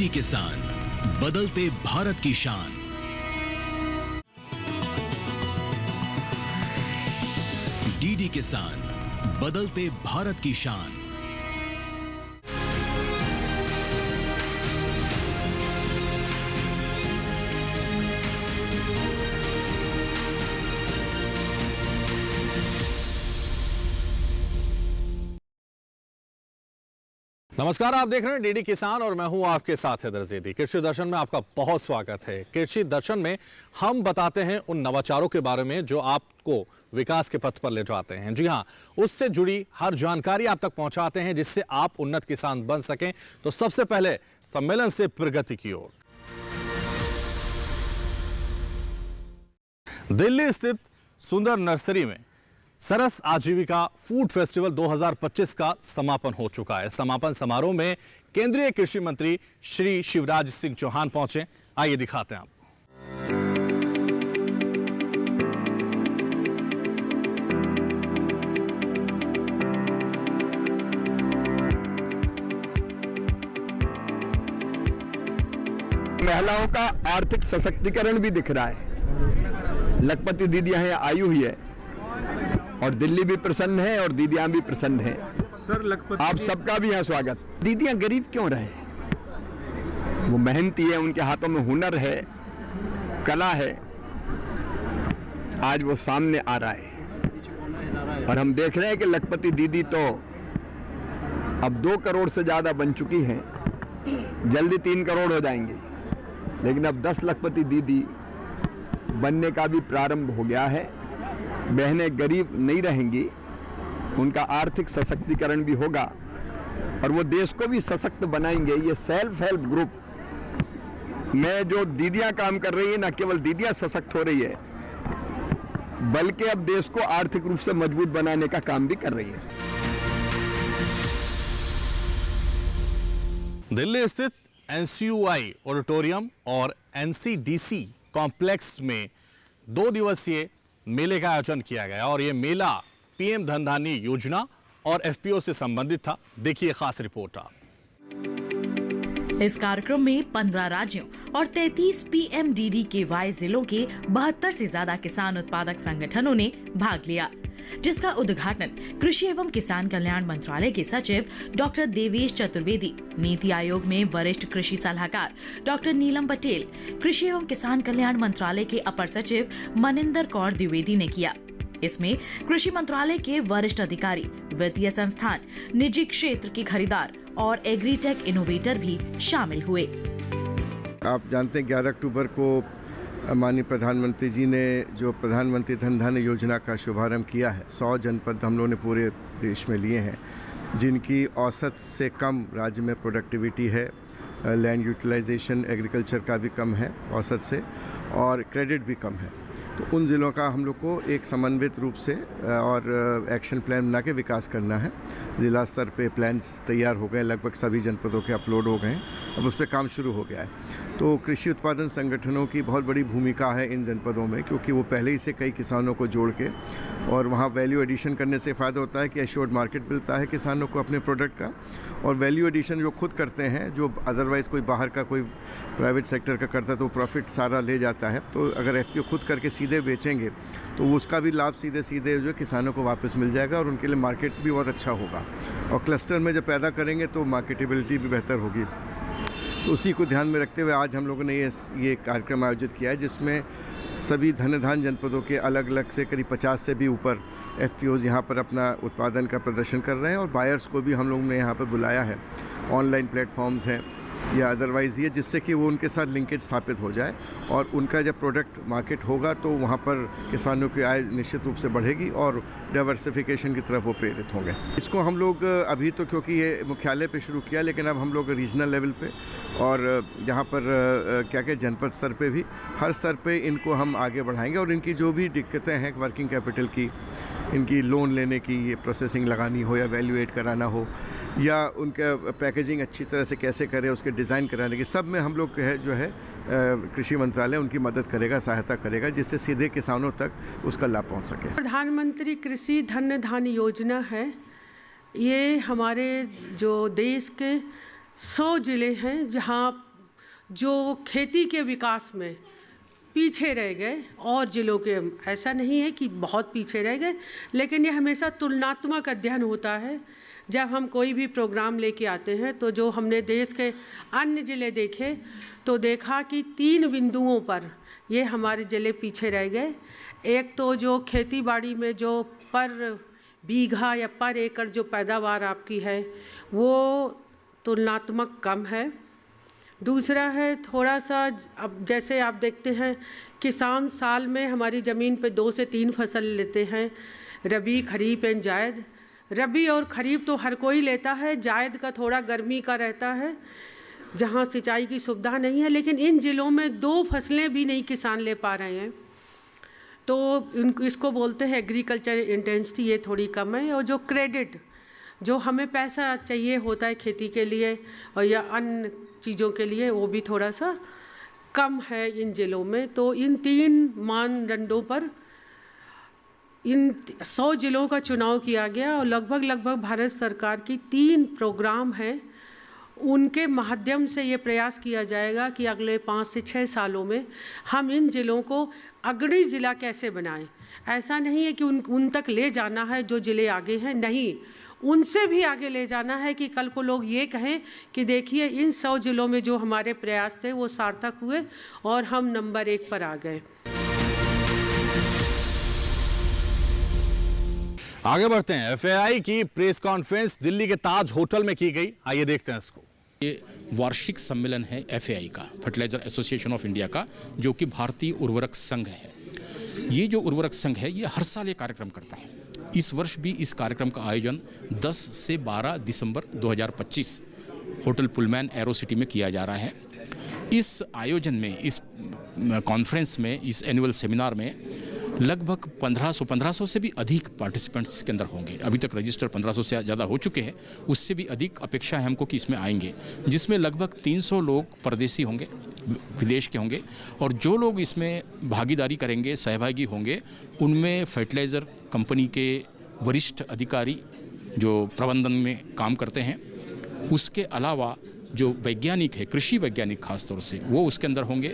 DD किसान, बदलते भारत की शान। डीडी किसान, बदलते भारत की शान। नमस्कार, आप देख रहे हैं डीडी किसान और मैं हूं आपके साथ हैदर ज़ैदी। कृषि दर्शन में आपका बहुत स्वागत है। कृषि दर्शन में हम बताते हैं उन नवाचारों के बारे में जो आपको विकास के पथ पर ले जाते हैं। जी हां, उससे जुड़ी हर जानकारी आप तक पहुंचाते हैं जिससे आप उन्नत किसान बन सकें। तो सबसे पहले सम्मेलन से प्रगति की ओर। दिल्ली स्थित सुंदर नर्सरी में सरस आजीविका फूड फेस्टिवल 2025 का समापन हो चुका है। समापन समारोह में केंद्रीय कृषि मंत्री श्री शिवराज सिंह चौहान पहुंचे। आइए दिखाते हैं आपको। महिलाओं का आर्थिक सशक्तिकरण भी दिख रहा है। लखपति दीदियां हैं, आई हुई है और दिल्ली भी प्रसन्न है और दीदियां भी प्रसन्न है। सर, लखपति आप सबका भी यहाँ स्वागत। दीदियां गरीब क्यों रहे? वो मेहनती है, उनके हाथों में हुनर है, कला है। आज वो सामने आ रहा है और हम देख रहे हैं कि लखपति दीदी तो अब 2 करोड़ से ज्यादा बन चुकी हैं। जल्दी 3 करोड़ हो जाएंगे, लेकिन अब 10 लखपति दीदी बनने का भी प्रारंभ हो गया है। बहनें गरीब नहीं रहेंगी, उनका आर्थिक सशक्तिकरण भी होगा और वो देश को भी सशक्त बनाएंगे। ये सेल्फ हेल्प ग्रुप में जो दीदियां काम कर रही है, न केवल दीदियां सशक्त हो रही है बल्कि अब देश को आर्थिक रूप से मजबूत बनाने का काम भी कर रही है। दिल्ली स्थित एनसीयूआई ऑडिटोरियम और एनसीडीसी कॉम्प्लेक्स में 2 दिवसीय मेले का आयोजन किया गया और यह मेला पीएम धन धान्य योजना और एफपीओ से संबंधित था। देखिए खास रिपोर्ट आप। इस कार्यक्रम में 15 राज्यों और 33 पीएमडीडीकेवाई जिलों के 72 से ज्यादा किसान उत्पादक संगठनों ने भाग लिया, जिसका उद्घाटन कृषि एवं किसान कल्याण मंत्रालय के सचिव डॉक्टर देवेश चतुर्वेदी, नीति आयोग में वरिष्ठ कृषि सलाहकार डॉक्टर नीलम पटेल, कृषि एवं किसान कल्याण मंत्रालय के अपर सचिव मनिंदर कौर द्विवेदी ने किया। इसमें कृषि मंत्रालय के वरिष्ठ अधिकारी, वित्तीय संस्थान, निजी क्षेत्र के खरीदार और एग्रीटेक इनोवेटर भी शामिल हुए। आप जानते हैं 11 अक्टूबर को माननीय प्रधानमंत्री जी ने जो प्रधानमंत्री धन धान्य योजना का शुभारंभ किया है। 100 जनपद हम लोगों ने पूरे देश में लिए हैं जिनकी औसत से कम राज्य में प्रोडक्टिविटी है। लैंड यूटिलाइजेशन एग्रीकल्चर का भी कम है औसत से और क्रेडिट भी कम है। तो उन ज़िलों का हम लोग को एक समन्वित रूप से और एक्शन प्लान बना के विकास करना है। ज़िला स्तर पे प्लान्स तैयार हो गए, लगभग सभी जनपदों के अपलोड हो गए हैं, अब उस पर काम शुरू हो गया है। तो कृषि उत्पादन संगठनों की बहुत बड़ी भूमिका है इन जनपदों में, क्योंकि वो पहले ही से कई किसानों को जोड़ के और वहाँ वैल्यू एडिशन करने से फ़ायदा होता है कि एश्योर्ड मार्केट मिलता है किसानों को अपने प्रोडक्ट का, और वैल्यू एडिशन जो खुद करते हैं, जो अदरवाइज़ कोई बाहर का कोई प्राइवेट सेक्टर का करता है तो प्रॉफिट सारा ले जाता है। तो अगर एफपीओ खुद करके सीधे बेचेंगे तो उसका भी लाभ सीधे सीधे जो किसानों को वापस मिल जाएगा और उनके लिए मार्केट भी बहुत अच्छा होगा। और क्लस्टर में जब पैदा करेंगे तो मार्केटेबिलिटी भी बेहतर होगी। तो उसी को ध्यान में रखते हुए आज हम लोगों ने ये कार्यक्रम आयोजित किया है, जिसमें सभी धनधान जनपदों के अलग अलग से करीब 50 से भी ऊपर एफपीओज़ यहाँ पर अपना उत्पादन का प्रदर्शन कर रहे हैं और बायर्स को भी हम लोगों ने यहाँ पर बुलाया है। ऑनलाइन प्लेटफॉर्म्स हैं या अदरवाइज़ ये, जिससे कि वो उनके साथ लिंकेज स्थापित हो जाए और उनका जब प्रोडक्ट मार्केट होगा तो वहाँ पर किसानों की आय निश्चित रूप से बढ़ेगी और डाइवर्सिफिकेशन की तरफ वो प्रेरित होंगे। इसको हम लोग अभी तो क्योंकि ये मुख्यालय पे शुरू किया, लेकिन अब हम लोग रीजनल लेवल पे और जहाँ पर क्या क्या जनपद स्तर पे भी हर स्तर पे इनको हम आगे बढ़ाएंगे और इनकी जो भी दिक्कतें हैं वर्किंग कैपिटल की, इनकी लोन लेने की, ये प्रोसेसिंग लगानी हो या वैल्यूएट कराना हो या उनका पैकेजिंग अच्छी तरह से कैसे करें उसके डिज़ाइन कराने की, सब में हम लोग जो है कृषि मंत्रालय उनकी मदद करेगा, सहायता करेगा, जिससे सीधे किसानों तक उसका लाभ पहुंच सके। प्रधानमंत्री कृषि धन धान्य योजना है, ये हमारे जो देश के 100 ज़िले हैं जहाँ जो खेती के विकास में पीछे रह गए और जिलों के, ऐसा नहीं है कि बहुत पीछे रह गए, लेकिन ये हमेशा तुलनात्मक अध्ययन होता है। जब हम कोई भी प्रोग्राम लेके आते हैं तो जो हमने देश के अन्य ज़िले देखे तो देखा कि 3 बिंदुओं पर ये हमारे ज़िले पीछे रह गए। एक तो जो खेती बाड़ी में जो पर बीघा या पर एकड़ जो पैदावार आपकी है वो तुलनात्मक कम है। दूसरा है थोड़ा सा, अब जैसे आप देखते हैं किसान साल में हमारी ज़मीन पे 2 से 3 फसल लेते हैं, रबी, खरीफ एंड जायद। रबी और खरीफ तो हर कोई लेता है, जायद का थोड़ा गर्मी का रहता है जहाँ सिंचाई की सुविधा नहीं है, लेकिन इन ज़िलों में 2 फसलें भी नहीं किसान ले पा रहे हैं। तो इसको बोलते हैं एग्रीकल्चर इंटेंसिटी, ये थोड़ी कम है। और जो क्रेडिट, जो हमें पैसा चाहिए होता है खेती के लिए और या अन्य चीज़ों के लिए, वो भी थोड़ा सा कम है इन ज़िलों में। तो इन 3 मानदंडों पर इन 100 ज़िलों का चुनाव किया गया और लगभग भारत सरकार की 3 प्रोग्राम हैं, उनके माध्यम से ये प्रयास किया जाएगा कि अगले 5 से 6 सालों में हम इन ज़िलों को अग्रणी ज़िला कैसे बनाएं। ऐसा नहीं है कि उन तक ले जाना है जो ज़िले आगे हैं, नहीं, उनसे भी आगे ले जाना है कि कल को लोग ये कहें कि देखिए इन 100 ज़िलों में जो हमारे प्रयास थे वो सार्थक हुए और हम नंबर 1 पर आ गए। आगे बढ़ते हैं। एफएआई की प्रेस कॉन्फ्रेंस दिल्ली के ताज होटल में की गई, आइए देखते हैं इसको। ये वार्षिक सम्मेलन है एफएआई का, फर्टिलाइजर एसोसिएशन ऑफ इंडिया का, जो कि भारतीय उर्वरक संघ है। ये जो उर्वरक संघ है ये हर साल ये कार्यक्रम करता है। इस वर्ष भी इस कार्यक्रम का आयोजन 10 से 12 दिसंबर 2025 होटल पुलमैन एरो सिटी में किया जा रहा है। इस आयोजन में, इस कॉन्फ्रेंस में, इस एनुअल सेमिनार में लगभग 1500 से भी अधिक पार्टिसिपेंट्स इसके अंदर होंगे। अभी तक रजिस्टर 1500 से ज़्यादा हो चुके हैं, उससे भी अधिक अपेक्षा है हमको कि इसमें आएंगे, जिसमें लगभग 300 लोग परदेशी होंगे, विदेश के होंगे, और जो लोग इसमें भागीदारी करेंगे, सहभागी होंगे, उनमें फर्टिलाइज़र कंपनी के वरिष्ठ अधिकारी जो प्रबंधन में काम करते हैं, उसके अलावा जो वैज्ञानिक है, कृषि वैज्ञानिक खास तौर से, वो उसके अंदर होंगे,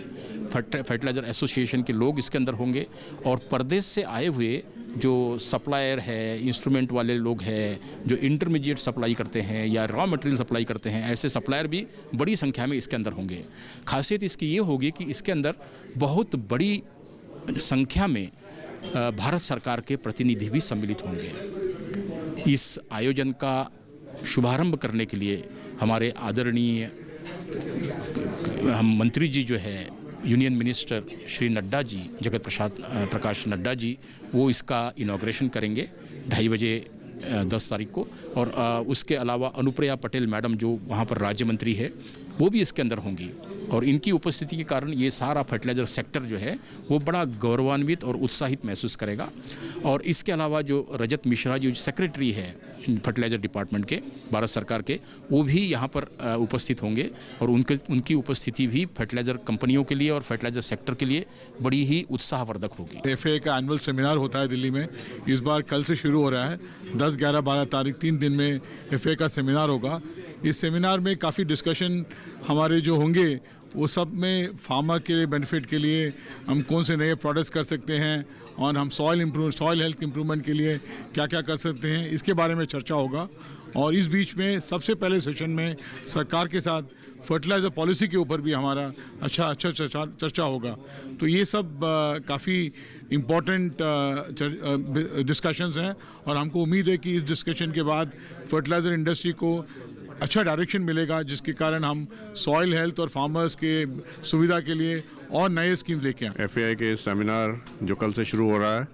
फर्टिलाइज़र एसोसिएशन के लोग इसके अंदर होंगे, और प्रदेश से आए हुए जो सप्लायर है, इंस्ट्रूमेंट वाले लोग हैं, जो इंटरमीडिएट सप्लाई करते हैं या रॉ मटेरियल सप्लाई करते हैं, ऐसे सप्लायर भी बड़ी संख्या में इसके अंदर होंगे। खासियत इसकी ये होगी कि इसके अंदर बहुत बड़ी संख्या में भारत सरकार के प्रतिनिधि भी सम्मिलित होंगे। इस आयोजन का शुभारंभ करने के लिए हमारे आदरणीय हम मंत्री जी जो है, यूनियन मिनिस्टर श्री नड्डा जी, जगत प्रकाश नड्डा जी, वो इसका इनॉग्रेशन करेंगे 2:30 बजे 10 तारीख को। और उसके अलावा अनुप्रिया पटेल मैडम जो वहाँ पर राज्य मंत्री है, वो भी इसके अंदर होंगी, और इनकी उपस्थिति के कारण ये सारा फर्टिलाइज़र सेक्टर जो है वो बड़ा गौरवान्वित और उत्साहित महसूस करेगा। और इसके अलावा जो रजत मिश्रा जी सेक्रेटरी है फर्टिलाइज़र डिपार्टमेंट के भारत सरकार के, वो भी यहाँ पर उपस्थित होंगे, और उनकी उपस्थिति भी फर्टिलाइज़र कंपनियों के लिए और फर्टिलाइज़र सेक्टर के लिए बड़ी ही उत्साहवर्धक होगी। एफएआई का एनुअल सेमिनार होता है दिल्ली में, इस बार कल से शुरू हो रहा है, 10, 11, 12 तारीख 3 दिन में एफएआई का सेमिनार होगा। इस सेमिनार में काफ़ी डिस्कशन हमारे जो होंगे वो सब में फार्मर के बेनिफिट के लिए हम कौन से नए प्रोडक्ट्स कर सकते हैं, और हम सॉइल हेल्थ इम्प्रूवमेंट के लिए क्या क्या कर सकते हैं, इसके बारे में चर्चा होगा। और इस बीच में सबसे पहले सेशन में सरकार के साथ फर्टिलाइज़र पॉलिसी के ऊपर भी हमारा अच्छा चर्चा होगा। तो ये सब काफ़ी इम्पॉर्टेंट डिस्कशंस हैं, और हमको उम्मीद है कि इस डिस्कशन के बाद फर्टिलाइज़र इंडस्ट्री को अच्छा डायरेक्शन मिलेगा, जिसके कारण हम सॉइल हेल्थ और फार्मर्स के सुविधा के लिए और नए स्कीम लेके आए। एफएआई के सेमिनार जो कल से शुरू हो रहा है,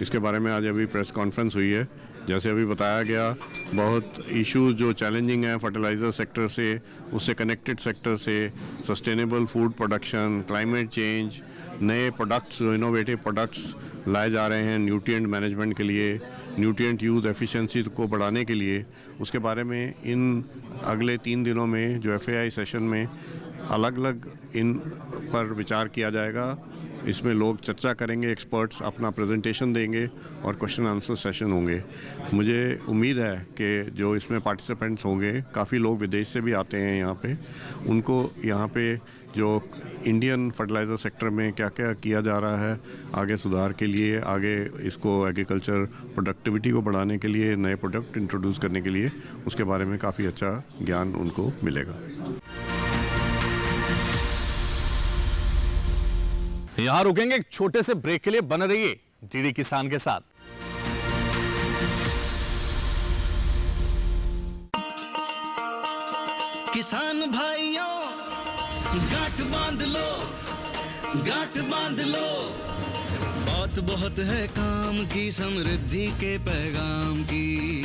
इसके बारे में आज अभी प्रेस कॉन्फ्रेंस हुई है। जैसे अभी बताया गया, बहुत इश्यूज जो चैलेंजिंग हैं फर्टिलाइज़र सेक्टर से, उससे कनेक्टेड सेक्टर से, sustainable food production, climate change, नए प्रोडक्ट्स, जो इनोवेटिव प्रोडक्ट्स लाए जा रहे हैं न्यूट्रिएंट मैनेजमेंट के लिए, न्यूट्रिएंट यूज़ एफिशिएंसी को बढ़ाने के लिए, उसके बारे में इन अगले 3 दिनों में जो एफएआई सेशन में अलग अलग इन पर विचार किया जाएगा। इसमें लोग चर्चा करेंगे, एक्सपर्ट्स अपना प्रेजेंटेशन देंगे और क्वेश्चन आंसर सेशन होंगे। मुझे उम्मीद है कि जो इसमें पार्टिसिपेंट्स होंगे, काफ़ी लोग विदेश से भी आते हैं यहाँ पे, उनको यहाँ पे जो इंडियन फर्टिलाइज़र सेक्टर में क्या क्या किया जा रहा है आगे सुधार के लिए, आगे इसको एग्रीकल्चर प्रोडक्टिविटी को बढ़ाने के लिए, नए प्रोडक्ट इंट्रोड्यूस करने के लिए, उसके बारे में काफ़ी अच्छा ज्ञान उनको मिलेगा। यहां रुकेंगे एक छोटे से ब्रेक के लिए, बने रहिए डीडी किसान के साथ। किसान भाइयों गांठ बांध लो, गांठ बांध लो, बात बहुत है काम की, समृद्धि के पैगाम की।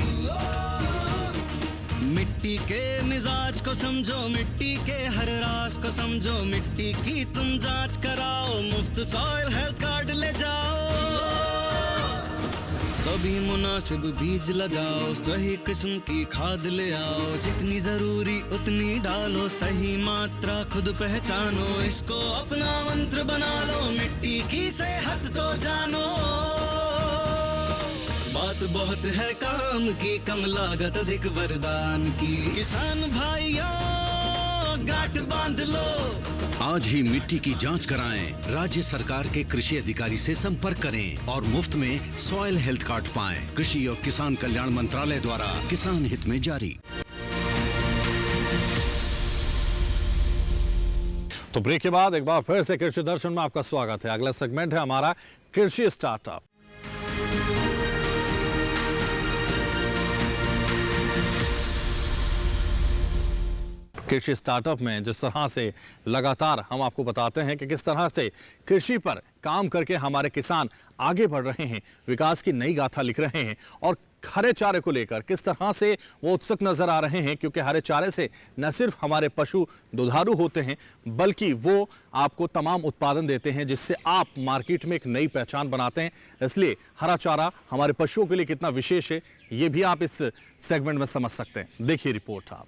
मिट्टी के मिजाज को समझो, मिट्टी के हर राज को समझो, मिट्टी की तुम जांच कराओ, मुफ्त सॉइल हेल्थ कार्ड ले जाओ। कभी मुनासिब बीज लगाओ, सही किस्म की खाद ले आओ, जितनी जरूरी उतनी डालो, सही मात्रा खुद पहचानो, इसको अपना मंत्र बना लो, मिट्टी की सेहत तो जानो। बात बहुत है काम की, कम लागत अधिक वरदान की, किसान भाइयों गांठ बांध लो। आज ही मिट्टी की जांच कराएं, राज्य सरकार के कृषि अधिकारी से संपर्क करें और मुफ्त में सॉइल हेल्थ कार्ड पाएं। कृषि और किसान कल्याण मंत्रालय द्वारा किसान हित में जारी। तो ब्रेक के बाद एक बार फिर से कृषि दर्शन में आपका स्वागत है। अगला सेगमेंट है हमारा कृषि स्टार्टअप। कृषि स्टार्टअप में जिस तरह से लगातार हम आपको बताते हैं कि किस तरह से कृषि पर काम करके हमारे किसान आगे बढ़ रहे हैं, विकास की नई गाथा लिख रहे हैं और हरे चारे को लेकर किस तरह से वो उत्सुक नजर आ रहे हैं, क्योंकि हरे चारे से न सिर्फ हमारे पशु दुधारू होते हैं बल्कि वो आपको तमाम उत्पादन देते हैं जिससे आप मार्केट में एक नई पहचान बनाते हैं। इसलिए हरा चारा हमारे पशुओं के लिए कितना विशेष है ये भी आप इस सेगमेंट में समझ सकते हैं। देखिए रिपोर्ट आप।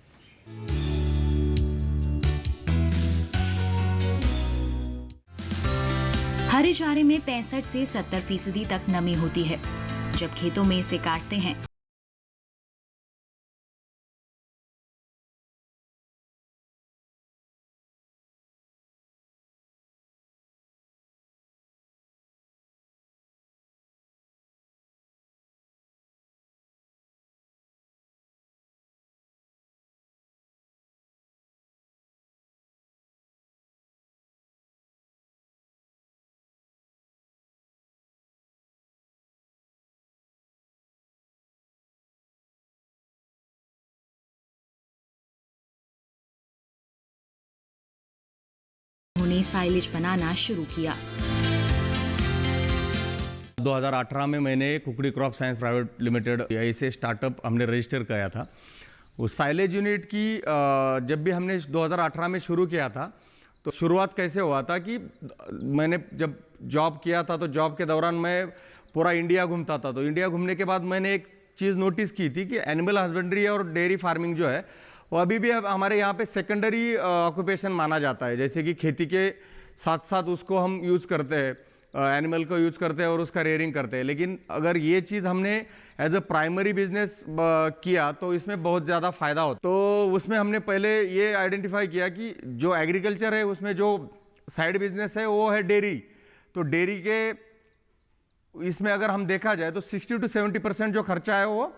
हरे चारे में 65 से 70% तक नमी होती है। जब खेतों में इसे काटते हैं उन्होंने साइलेज बनाना शुरू किया। 2018 में मैंने कुकड़ी क्रॉप साइंस प्राइवेट लिमिटेड ऐसे स्टार्टअप हमने रजिस्टर किया था। उस साइलेज यूनिट की जब भी हमने 2018 में शुरू किया था तो शुरुआत कैसे हुआ था कि मैंने जब जॉब किया था तो जॉब के दौरान मैं पूरा इंडिया घूमता था। तो इंडिया घूमने के बाद मैंने एक चीज़ नोटिस की थी कि एनिमल हस्बेंड्री और डेयरी फार्मिंग जो है वो अभी भी हमारे यहाँ पे सेकेंडरी ऑक्यूपेशन माना जाता है। जैसे कि खेती के साथ साथ उसको हम यूज़ करते हैं, एनिमल को यूज़ करते हैं और उसका रेयरिंग करते हैं। लेकिन अगर ये चीज़ हमने एज अ प्राइमरी बिजनेस किया तो इसमें बहुत ज़्यादा फ़ायदा होता। तो उसमें हमने पहले ये आइडेंटिफाई किया कि जो एग्रीकल्चर है उसमें जो साइड बिजनेस है वो है डेयरी। तो डेयरी के इसमें अगर हम देखा जाए तो 60 to 70% जो खर्चा है वो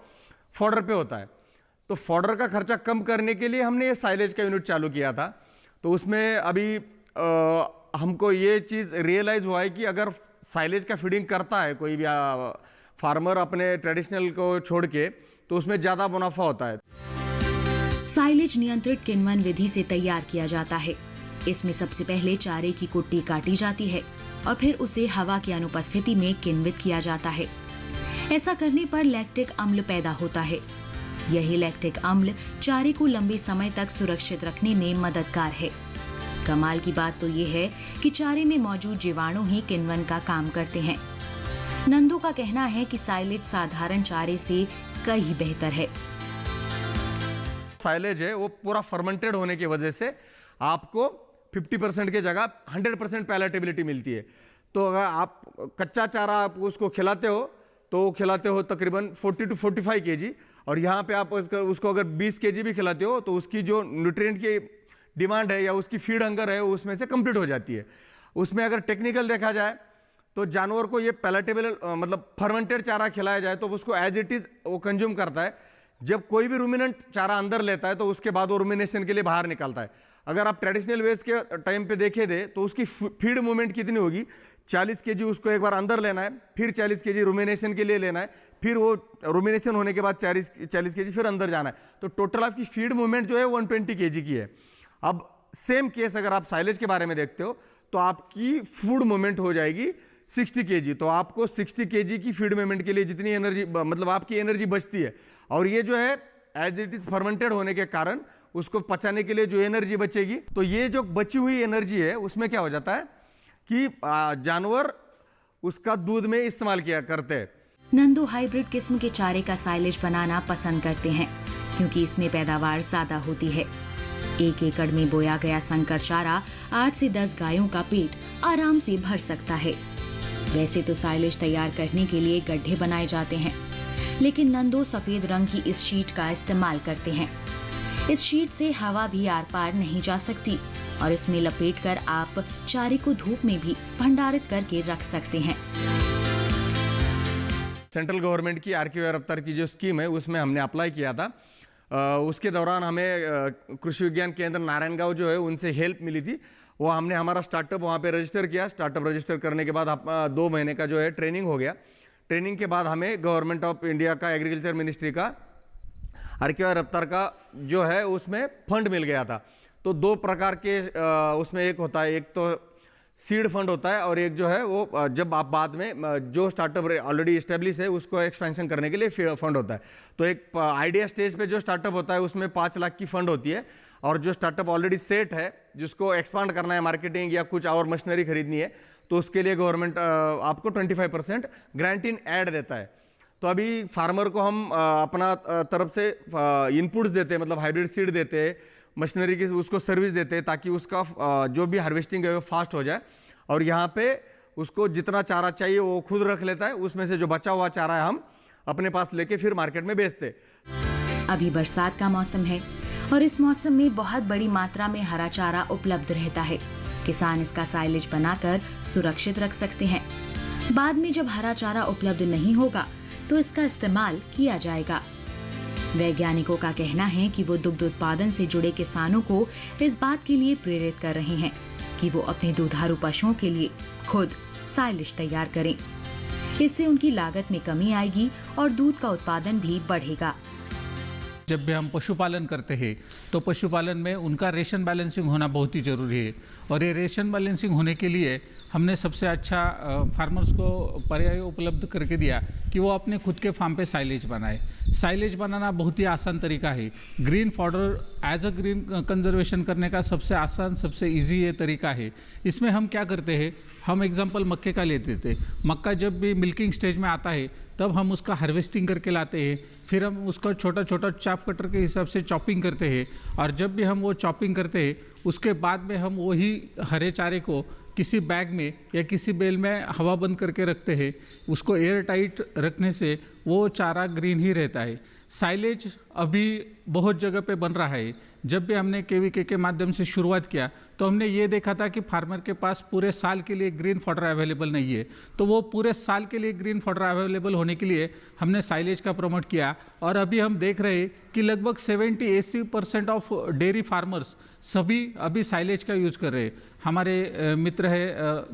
फॉडर पे होता है। तो फॉडर का खर्चा कम करने के लिए हमने ये साइलेज का यूनिट चालू किया था। तो उसमें अभी हमको ये चीज़ रियलाइज़ हुआ है कि अगर साइलेज का फीडिंग करता है कोई भी फार्मर अपने ट्रेडिशनल को छोड़ के तो उसमें ज़्यादा मुनाफा होता है। साइलेज नियंत्रित किण्वन विधि से तैयार किया जाता है। इसमें सबसे पहले चारे की कुट्टी काटी जाती है और फिर उसे हवा की अनुपस्थिति में किण्वित किया जाता है। ऐसा करने पर लैक्टिक अम्ल पैदा होता है। यही लैक्टिक अम्ल चारे को लंबे समय तक सुरक्षित रखने में मददगार है। कमाल की बात तो ये है कि चारे में मौजूद जीवाणु ही किण्वन का काम करते हैं। नंदू का कहना है कि साइलेज साधारण चारे से कहीं बेहतर है। साइलेज है वो पूरा फर्मेंटेड होने की वजह से आपको 50% की जगह 100% पैलेटेबिलिटी मिलती है। तो अगर आप कच्चा चारा आप उसको खिलाते हो तो खिलाते हो तकरीबन 40 to 45 kg, और यहाँ पे आप उसको अगर 20 kg भी खिलाते हो तो उसकी जो न्यूट्रिएंट की डिमांड है या उसकी फीड हंगर है उसमें से कंप्लीट हो जाती है। उसमें अगर टेक्निकल देखा जाए तो जानवर को ये पैलेटेबल मतलब फर्मेंटेड चारा खिलाया जाए तो उसको एज इट इज़ वो कंज्यूम करता है। जब कोई भी रूमिनेंट चारा अंदर लेता है तो उसके बाद वो रूमिनेशन के लिए बाहर निकलता है। अगर आप ट्रेडिशनल वेज के टाइम पे देखे थे तो उसकी फीड मूवमेंट कितनी होगी, 40 kg उसको एक बार अंदर लेना है, फिर 40 kg रूमिनेशन के लिए लेना है, फिर वो रूमिनेशन होने के बाद 40 kg फिर अंदर जाना है, तो टोटल आपकी फीड मूवमेंट जो है 120 kg की है। अब सेम केस अगर आप साइलेज के बारे में देखते हो तो आपकी फूड मूवमेंट हो जाएगी 60 kg। तो आपको 60 kg की फीड मूवमेंट के लिए जितनी एनर्जी मतलब आपकी एनर्जी बचती है, और ये जो है एज इट इज फर्मेंटेड होने के कारण उसको पचाने के लिए जो एनर्जी बचेगी, तो ये जो बची हुई एनर्जी है उसमें क्या हो जाता है कि जानवर उसका दूध में इस्तेमाल किया करते हैं। नंदू हाइब्रिड किस्म के चारे का साइलेज बनाना पसंद करते हैं क्योंकि इसमें पैदावार ज्यादा होती है। 1 एकड़ में बोया गया संकर चारा 8 से 10 गायों का पेट आराम से भर सकता है। वैसे तो साइलेज तैयार करने के लिए गड्ढे बनाए जाते हैं, लेकिन नंदो सफेद रंग की इस शीट का इस्तेमाल करते हैं। इस शीट से हवा भी आर पार नहीं जा सकती और इसमें लपेटकर आप चारे को धूप में भी भंडारित करके रख सकते हैं। सेंट्रल गवर्नमेंट की आर.के.वी. रफ्तार की जो स्कीम है उसमें हमने अप्लाई किया था। उसके दौरान हमें कृषि विज्ञान केंद्र नारायणगांव जो है उनसे हेल्प मिली थी। वो हमने हमारा स्टार्टअप वहाँ पे रजिस्टर किया। स्टार्टअप रजिस्टर करने के बाद 2 महीने का जो है ट्रेनिंग हो गया। ट्रेनिंग के बाद हमें गवर्नमेंट ऑफ इंडिया का एग्रीकल्चर मिनिस्ट्री का आर.के.वी. रफ्तार का जो है उसमें फंड मिल गया था। तो 2 प्रकार के उसमें एक होता है, एक तो सीड फंड होता है और एक जो है वो जब आप बाद में जो स्टार्टअप ऑलरेडी इस्टेब्लिश है उसको एक्सपेंशन करने के लिए फंड होता है। तो एक आइडिया स्टेज पे जो स्टार्टअप होता है उसमें 5 लाख की फंड होती है, और जो स्टार्टअप ऑलरेडी सेट है जिसको एक्सपांड करना है, मार्केटिंग या कुछ और मशीनरी खरीदनी है, तो उसके लिए गवर्नमेंट आपको 25% ग्रांट इन ऐड देता है। तो अभी फार्मर को हम अपना तरफ से इनपुट्स देते हैं, मतलब हाइब्रिड सीड देते हैं, मशीनरी की उसको सर्विस देते हैं ताकि उसका जो भी हार्वेस्टिंग है वो फास्ट हो जाए। और यहाँ पे उसको जितना चारा चाहिए वो खुद रख लेता है, उसमें से जो बचा हुआ चारा है हम अपने पास लेके फिर मार्केट में बेचते। अभी बरसात का मौसम है और इस मौसम में बहुत बड़ी मात्रा में हरा चारा उपलब्ध रहता है। किसान इसका साइलेज बनाकर सुरक्षित रख सकते हैं। बाद में जब हरा चारा उपलब्ध नहीं होगा तो इसका इस्तेमाल किया जाएगा। वैज्ञानिकों का कहना है कि वो दुग्ध उत्पादन से जुड़े किसानों को इस बात के लिए प्रेरित कर रहे हैं कि वो अपने दुधारू पशुओं के लिए खुद साइलेज तैयार करें। इससे उनकी लागत में कमी आएगी और दूध का उत्पादन भी बढ़ेगा। जब भी हम पशुपालन करते हैं तो पशुपालन में उनका रेशन बैलेंसिंग होना बहुत ही ज़रूरी है, और ये रेशन बैलेंसिंग होने के लिए हमने सबसे अच्छा फार्मर्स को पर्याय उपलब्ध करके दिया कि वो अपने खुद के फार्म पे साइलेज बनाए। साइलेज बनाना बहुत ही आसान तरीका है। Green fodder as a green conservation करने का सबसे आसान, सबसे इजी ये तरीका है। इसमें हम क्या करते हैं, हम एग्जांपल मक्के का लेते थे। मक्का जब भी मिल्किंग स्टेज में आता है तब हम उसका हार्वेस्टिंग करके लाते हैं, फिर हम उसका छोटा छोटा चाफ कटर के हिसाब से चॉपिंग करते हैं, और जब भी हम वो चॉपिंग करते हैं उसके बाद में हम वही हरे चारे को किसी बैग में या किसी बेल में हवा बंद करके रखते हैं। उसको एयर टाइट रखने से वो चारा ग्रीन ही रहता है। साइलेज अभी बहुत जगह पे बन रहा है। जब भी हमने केवीके के माध्यम से शुरुआत किया तो हमने ये देखा था कि फार्मर के पास पूरे साल के लिए ग्रीन फॉडर अवेलेबल नहीं है, तो वो पूरे साल के लिए ग्रीन फॉडर अवेलेबल होने के लिए हमने साइलेज का प्रमोट किया। और अभी हम देख रहे हैं कि लगभग 70-80% ऑफ डेयरी फार्मर्स सभी अभी साइलेज का यूज़ कर रहे हैं। हमारे मित्र है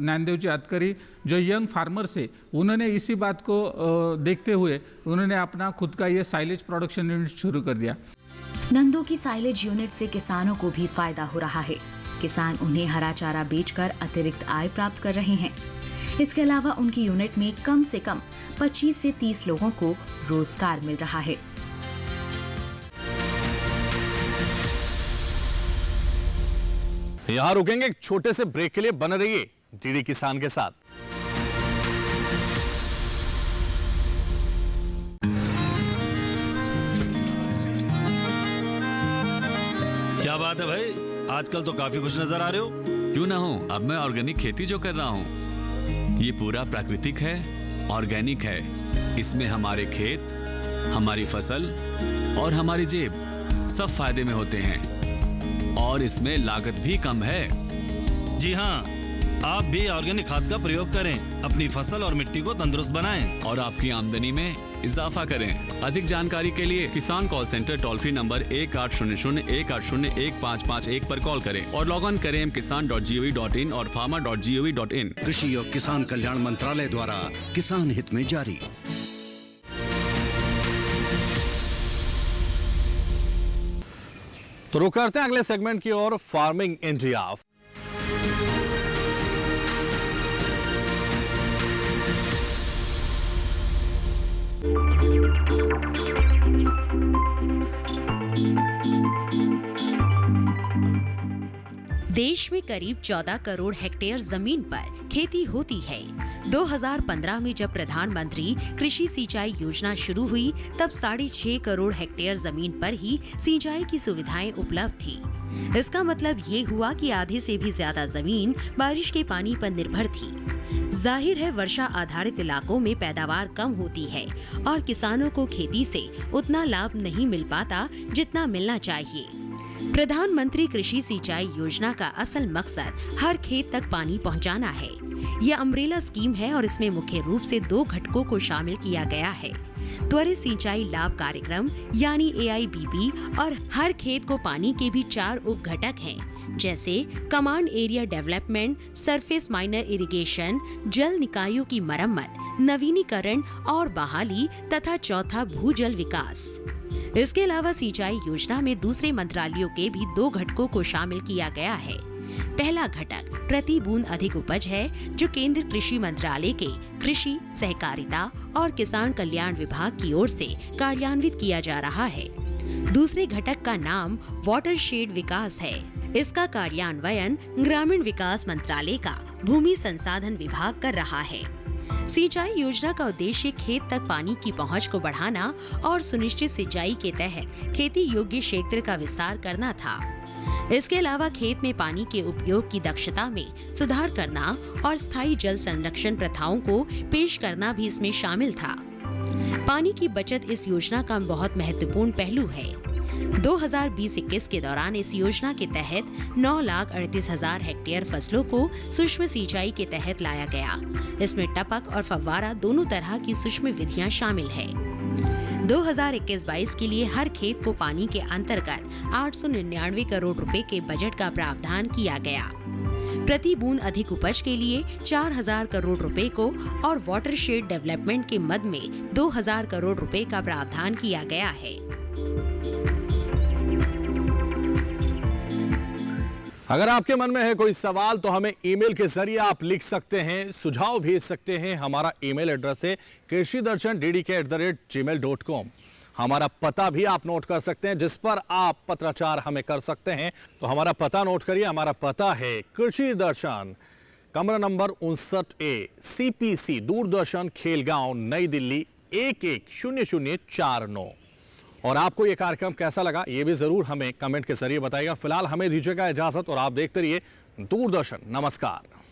नैनदेव जी अतकरी जो यंग फार्मर्स है, उन्होंने इसी बात को देखते हुए उन्होंने अपना खुद का ये साइलेज प्रोडक्शन यूनिट शुरू कर दिया। नंदो की साइलेज यूनिट से किसानों को भी फायदा हो रहा है। किसान उन्हें हरा चारा बेचकर अतिरिक्त आय प्राप्त कर रहे हैं। इसके अलावा उनकी यूनिट में कम से कम 25 से 30 लोगों को रोजगार मिल रहा है। यहाँ रुकेंगे एक छोटे से ब्रेक के लिए। बने रहिए डीडी किसान के साथ। क्या बात है भाई, आजकल तो काफी खुश नजर आ रहे हो। क्यों ना हो, अब मैं ऑर्गेनिक खेती जो कर रहा हूँ ये पूरा प्राकृतिक है, ऑर्गेनिक है। इसमें हमारे खेत, हमारी फसल और हमारी जेब सब फायदे में होते हैं। और इसमें लागत भी कम है। जी हाँ, आप भी ऑर्गेनिक खाद का प्रयोग करें, अपनी फसल और मिट्टी को तंदुरुस्त बनाएं और आपकी आमदनी में इजाफा करें। अधिक जानकारी के लिए किसान call centre toll free number 1800-180-1551 पर कॉल करें और लॉग ऑन करें kisan.gov.in और farmer.gov.in। कृषि और किसान कल्याण मंत्रालय द्वारा किसान हित में जारी। तो रुक करते हैं अगले सेगमेंट की ओर, फार्मिंग इंडिया। देश में करीब 14 करोड़ हेक्टेयर जमीन पर खेती होती है। 2015 में जब प्रधानमंत्री कृषि सिंचाई योजना शुरू हुई तब 6.5 करोड़ हेक्टेयर जमीन पर ही सिंचाई की सुविधाएं उपलब्ध थी। इसका मतलब ये हुआ कि आधे से भी ज्यादा जमीन बारिश के पानी पर निर्भर थी। जाहिर है वर्षा आधारित इलाकों में पैदावार कम होती है और किसानों को खेती से उतना लाभ नहीं मिल पाता जितना मिलना चाहिए। प्रधानमंत्री कृषि सिंचाई योजना का असल मकसद हर खेत तक पानी पहुंचाना है। यह अम्ब्रेला स्कीम है और इसमें मुख्य रूप से 2 घटकों को शामिल किया गया है। त्वरित सिंचाई लाभ कार्यक्रम यानी AIBP और हर खेत को पानी के भी 4 उप घटक हैं, जैसे command area development, surface miner irrigation, जल निकायों की मरम्मत, नवीनीकरण और बहाली तथा चौथा भूजल विकास। इसके अलावा सिंचाई योजना में दूसरे मंत्रालयों के भी 2 घटकों को शामिल किया गया है। पहला घटक प्रति बूंद अधिक उपज है, जो केंद्र कृषि मंत्रालय के कृषि, सहकारिता और किसान कल्याण विभाग की ओर से कार्यान्वित किया जा रहा है। दूसरे घटक का नाम वाटरशेड विकास है। इसका कार्यान्वयन ग्रामीण विकास मंत्रालय का भूमि संसाधन विभाग कर रहा है। सिंचाई योजना का उद्देश्य खेत तक पानी की पहुंच को बढ़ाना और सुनिश्चित सिंचाई के तहत खेती योग्य क्षेत्र का विस्तार करना था। इसके अलावा खेत में पानी के उपयोग की दक्षता में सुधार करना और स्थायी जल संरक्षण प्रथाओं को पेश करना भी इसमें शामिल था। पानी की बचत इस योजना का बहुत महत्वपूर्ण पहलू है। 2020-21 के दौरान इस योजना के तहत 9,38,000 हेक्टेयर फसलों को सूक्ष्म सिंचाई के तहत लाया गया। इसमें टपक और फव्वारा दोनों तरह की सूक्ष्म विधियां शामिल है। 2021-22 के लिए हर खेत को पानी के अंतर्गत 899 करोड़ रुपए के बजट का प्रावधान किया गया। प्रति बूंद अधिक उपज के लिए 4,000 करोड़ रुपए को और वाटरशेड डेवलपमेंट के मद में 2,000 करोड़ रुपए का प्रावधान किया गया है। अगर आपके मन में है कोई सवाल तो हमें ईमेल के जरिए आप लिख सकते हैं, सुझाव भेज सकते हैं। हमारा ईमेल एड्रेस है krishiddarshan@gmail.com। हमारा पता भी आप नोट कर सकते हैं, जिस पर आप पत्राचार हमें कर सकते हैं। तो हमारा पता नोट करिए। हमारा पता है कृषि दर्शन, कमरा number 59A, CPC, Doordarshan, Khelgaon, नई दिल्ली 110049। और आपको ये कार्यक्रम कैसा लगा ये भी जरूर हमें कमेंट के जरिए बताइएगा। फिलहाल हमें दीजिएगा इजाजत और आप देखते रहिए दूरदर्शन। नमस्कार।